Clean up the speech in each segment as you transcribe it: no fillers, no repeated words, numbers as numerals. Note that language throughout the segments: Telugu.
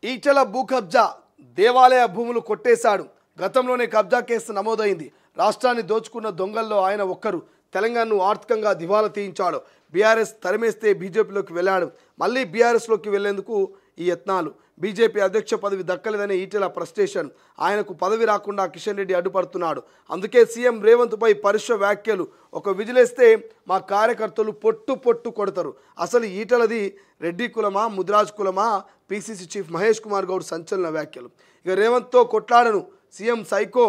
ఈటెల భూ కబ్జా దేవాలయ భూములు కొట్టేశాడు. గతంలోనే కబ్జా కేసు నమోదైంది. రాష్ట్రాన్ని దోచుకున్న దొంగల్లో ఆయన ఒక్కరు. తెలంగాణను ఆర్థికంగా దివాలా తీయించాడు. బీఆర్ఎస్ తరిమేస్తే బీజేపీలోకి వెళ్ళాడు. మళ్ళీ బీఆర్ఎస్లోకి వెళ్లేందుకు ఈ యత్నాలు. బీజేపీ అధ్యక్ష పదవి దక్కలేదనే ఈటెల ఫ్రస్ట్రేషన్. ఆయనకు పదవి రాకుండా కిషన్ రెడ్డి అడ్డుపడుతున్నాడు. అందుకే సీఎం రేవంత్పై పరుష వ్యాఖ్యలు. ఒక విజిలేస్తే మా కార్యకర్తలు పొట్టు పొట్టు కొడతారు. అసలు ఈటెలది రెడ్డి కులమా ముద్రాజ్ కులమా? పీసీసీ చీఫ్ మహేష్ కుమార్ గౌడ్ సంచలన వ్యాఖ్యలు. ఇక రేవంత్తో కొట్లాడను, సీఎం సైకో,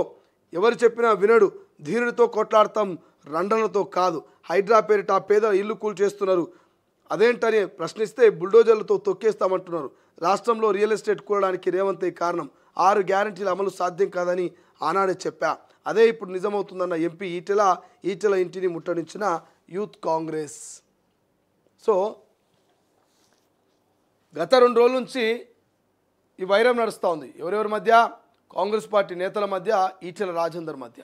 ఎవరు చెప్పినా వినడు, ధీరుడితో కొట్లాడతాం రండలతో కాదు, హైడ్రా పేరిట పేదల ఇల్లు కూల్చేస్తున్నారు, అదేంటని ప్రశ్నిస్తే బుల్డోజర్లతో తొక్కేస్తామంటున్నారు. రాష్ట్రంలో రియల్ ఎస్టేట్ కూలడానికి రేవంతే కారణం. 6 గ్యారంటీల అమలు సాధ్యం కాదని ఆనాడే చెప్పా. అదే ఇప్పుడు నిజమవుతుందన్న ఎంపీ ఈటెల ఇంటిని ముట్టడించిన యూత్ కాంగ్రెస్. సో గత 2 రోజుల నుంచి ఈ వైరం నడుస్తూ ఉంది. ఎవరెవరి మధ్య? కాంగ్రెస్ పార్టీ నేతల మధ్య, ఈటెల రాజేందర్ మధ్య.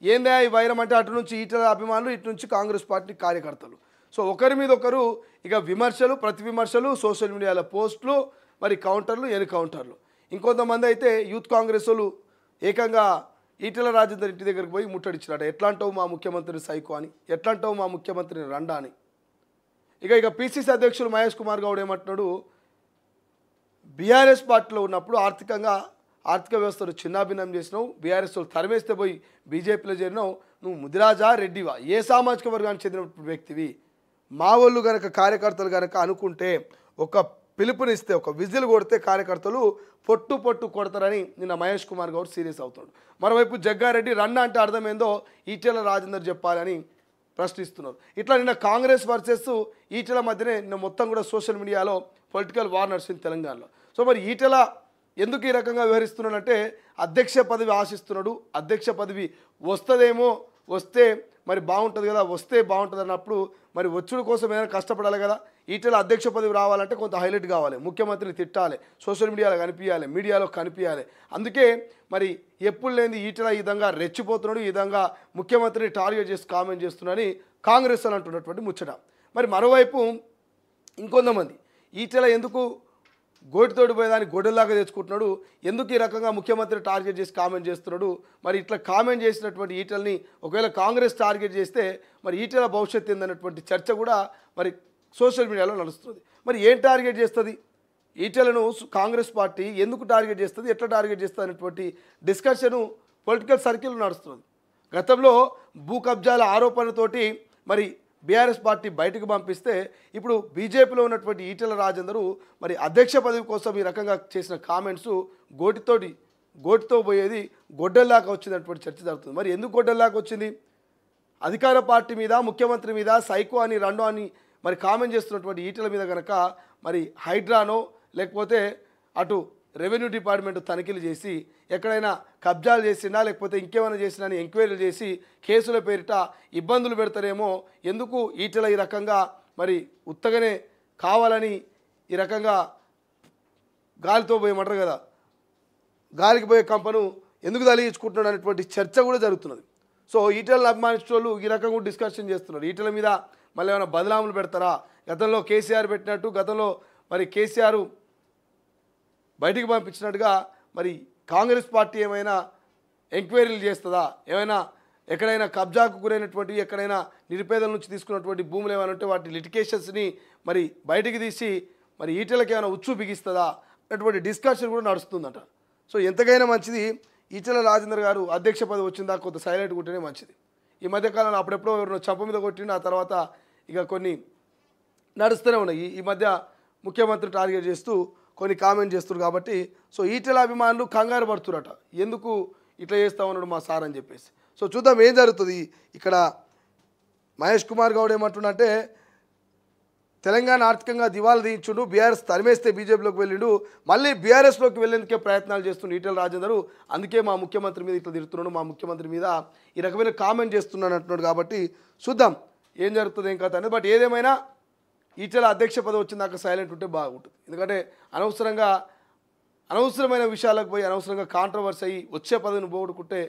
ఏందా ఈ వైరం అంటే, అటు నుంచి ఈటెల అభిమానులు, ఇటు నుంచి కాంగ్రెస్ పార్టీ కార్యకర్తలు. సో ఒకరి మీద ఒకరు ఇక విమర్శలు, ప్రతి విమర్శలు, సోషల్ మీడియాలో పోస్టులు, మరి కౌంటర్లు, ఎన్కౌంటర్లు. ఇంకొంతమంది అయితే యూత్ కాంగ్రెస్ వాళ్ళు ఏకంగా ఈటెల రాజేందర్ ఇంటి దగ్గరికి పోయి ముట్టడిచ్చినట. ఎట్లా అంటావు మా ముఖ్యమంత్రిని సైకో అని, ఎట్లా అంటావు మా ముఖ్యమంత్రిని రండా అని. ఇక పీసీసీ అధ్యక్షులు మహేష్ కుమార్ గౌడ్ ఏమంటున్నాడు, బీఆర్ఎస్ పార్టీలో ఉన్నప్పుడు ఆర్థిక వ్యవస్థను చిన్నాభిన్నం చేసినావు, బీఆర్ఎస్ వాళ్ళు తరిమేస్తే పోయి బీజేపీలో చేరినావు, నువ్వు ముదిరాజా రెడ్డివా, ఏ సామాజిక వర్గానికి చెందిన వ్యక్తివి? మా వాళ్ళు కనుక కార్యకర్తలు కనుక అనుకుంటే ఒక పిలుపునిస్తే, ఒక విజిల్ కొడితే కార్యకర్తలు పొట్టు పొట్టు కొడతారని నిన్న మహేష్ కుమార్ గౌడ్ సీరియస్ అవుతాడు. మరోవైపు జగ్గారెడ్డి రన్న అంటే అర్థమైందో ఈటెల రాజేందర్ చెప్పాలని ప్రశ్నిస్తున్నారు. ఇట్లా నిన్న కాంగ్రెస్ వర్సెస్ ఈటెల మధ్యనే నిన్న మొత్తం కూడా సోషల్ మీడియాలో పొలిటికల్ వార్ నడిచింది తెలంగాణలో. సో మరి ఈటెల ఎందుకు ఈ రకంగా వ్యవహరిస్తున్నాడంటే, అధ్యక్ష పదవి ఆశిస్తున్నాడు. అధ్యక్ష పదవి వస్తుందేమో, వస్తే మరి బాగుంటుంది కదా, వస్తే బాగుంటుంది అన్నప్పుడు మరి వచ్చుడు కోసం ఏదైనా కష్టపడాలి కదా. ఈటెల అధ్యక్ష పదవి రావాలంటే కొంత హైలైట్ కావాలి, ముఖ్యమంత్రిని తిట్టాలి, సోషల్ మీడియాలో కనిపించాలి, మీడియాలో కనిపించాలి. అందుకే మరి ఎప్పుడు లేని ఈటెల ఈ విధంగా రెచ్చిపోతున్నాడు, ఈ విధంగా ముఖ్యమంత్రిని టార్గెట్ చేసి కామెంట్ చేస్తున్నాడని కాంగ్రెస్ అని అంటున్నటువంటి ముచ్చట. మరి మరోవైపు ఇంకొంతమంది ఈటెల ఎందుకు గోటితోటి పోయేదాన్ని గొడ్డలాగా తెచ్చుకుంటున్నాడు, ఎందుకు ఈ రకంగా ముఖ్యమంత్రి టార్గెట్ చేసి కామెంట్ చేస్తున్నాడు, మరి ఇట్లా కామెంట్ చేసినటువంటి ఈటెల్ని ఒకవేళ కాంగ్రెస్ టార్గెట్ చేస్తే మరి ఈటెల భవిష్యత్తు ఏందన్నటువంటి చర్చ కూడా మరి సోషల్ మీడియాలో నడుస్తుంది. మరి ఏం టార్గెట్ చేస్తుంది ఈటెలను కాంగ్రెస్ పార్టీ, ఎందుకు టార్గెట్ చేస్తుంది, ఎట్లా టార్గెట్ చేస్తుంది అనేటువంటి డిస్కషను పొలిటికల్ సర్కిల్ నడుస్తుంది. గతంలో భూ కబ్జాల ఆరోపణతోటి మరి బీఆర్ఎస్ పార్టీ బయటకు పంపిస్తే ఇప్పుడు బీజేపీలో ఉన్నటువంటి ఈటెల రాజేందరు మరి అధ్యక్ష పదవి కోసం ఈ రకంగా చేసిన కామెంట్స్ గోటితో పోయేది గొడ్డల్లాగా వచ్చినటువంటి చర్చ జరుగుతుంది. మరి ఎందుకు గొడ్డల్లాగా వచ్చింది? అధికార పార్టీ మీద, ముఖ్యమంత్రి మీద సైకో అని రెండో అని మరి కామెంట్ చేస్తున్నటువంటి ఈటెల మీద కనుక మరి హైడ్రానో లేకపోతే అటు రెవెన్యూ డిపార్ట్మెంట్ తనిఖీలు చేసి ఎక్కడైనా కబ్జాలు చేసినా లేకపోతే ఇంకేమైనా చేసినా అని ఎంక్వైరీలు చేసి కేసుల పేరిట ఇబ్బందులు పెడతారేమో, ఎందుకు ఈటెల ఈ రకంగా మరి ఉత్తగానే కావాలని ఈ రకంగా గాలితో పోయమంటారు కదా, గాలికి పోయే కంపను ఎందుకు తలిగించుకుంటున్నాడు అనేటువంటి చర్చ కూడా జరుగుతున్నది. సో ఈటెలను అభిమానించే వాళ్ళు ఈ రకంగా కూడా డిస్కషన్ చేస్తున్నారు. ఈటెల మీద మళ్ళీ ఏమైనా బదలాములు పెడతారా? గతంలో కేసీఆర్ పెట్టినట్టు, గతంలో మరి కేసీఆర్ బయటికి పంపించినట్టుగా మరి కాంగ్రెస్ పార్టీ ఏమైనా ఎంక్వైరీలు చేస్తుందా? ఏమైనా ఎక్కడైనా కబ్జాకు గురైనటువంటి, ఎక్కడైనా నిరుపేదల నుంచి తీసుకున్నటువంటి భూములు ఏమైనా ఉంటే వాటి లిటికేషన్స్ని మరి బయటికి తీసి మరి ఈటెలకి ఏమైనా ఉచ్చు బిగిస్తుందా అన్నటువంటి డిస్కషన్ కూడా నడుస్తుందట. సో ఎంతకైనా మంచిది ఈటెల రాజేందర్ గారు అధ్యక్ష పదవి వచ్చిందా కొంత సైలెంట్గా ఉంటేనే మంచిది. ఈ మధ్యకాలంలో అప్పుడెప్పుడో ఎవరినో చంప మీద కొట్టిండు, ఆ తర్వాత ఇక కొన్ని నడుస్తూనే ఉన్నాయి. ఈ మధ్య ముఖ్యమంత్రి టార్గెట్ చేస్తూ కొన్ని కామెంట్ చేస్తున్నారు కాబట్టి సో ఈటెల అభిమానులు కంగారు పడుతురట, ఎందుకు ఇట్లా చేస్తా ఉన్నాడు మా సార్ అని చెప్పేసి. సో చూద్దాం ఏం జరుగుతుంది. ఇక్కడ మహేష్ కుమార్ గౌడ్ ఏమంటున్నంటే, తెలంగాణ ఆర్థికంగా దివాలా తీయించుండు, బీఆర్ఎస్ తరిమేస్తే బీజేపీలోకి వెళ్ళిండు, మళ్ళీ బీఆర్ఎస్లోకి వెళ్ళేందుకే ప్రయత్నాలు చేస్తుండు ఈటెల రాజేందరు, అందుకే మా ముఖ్యమంత్రి మీద ఇట్లా తిరుగుతున్నాడు, మా ముఖ్యమంత్రి మీద ఈ రకమైన కామెంట్ చేస్తున్నాడు అంటున్నాడు. కాబట్టి చూద్దాం ఏం జరుగుతుంది, ఏం కథ అనేది. బట్ ఏదేమైనా ఈటెల అధ్యక్ష పదవి వచ్చిందాక సైలెంట్ ఉంటే బాగుంటుంది. ఎందుకంటే అనవసరమైన విషయాలకు పోయి అనవసరంగా కాంట్రవర్సీ అయ్యి వచ్చే పదవిని పోగొట్టుకుంటే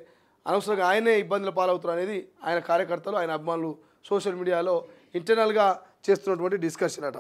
అనవసరంగా ఆయనే ఇబ్బందుల పాలవుతారు అనేది ఆయన కార్యకర్తలు, ఆయన అభిమానులు సోషల్ మీడియాలో ఇంటర్నల్గా చేస్తున్నటువంటి డిస్కషన్ అట.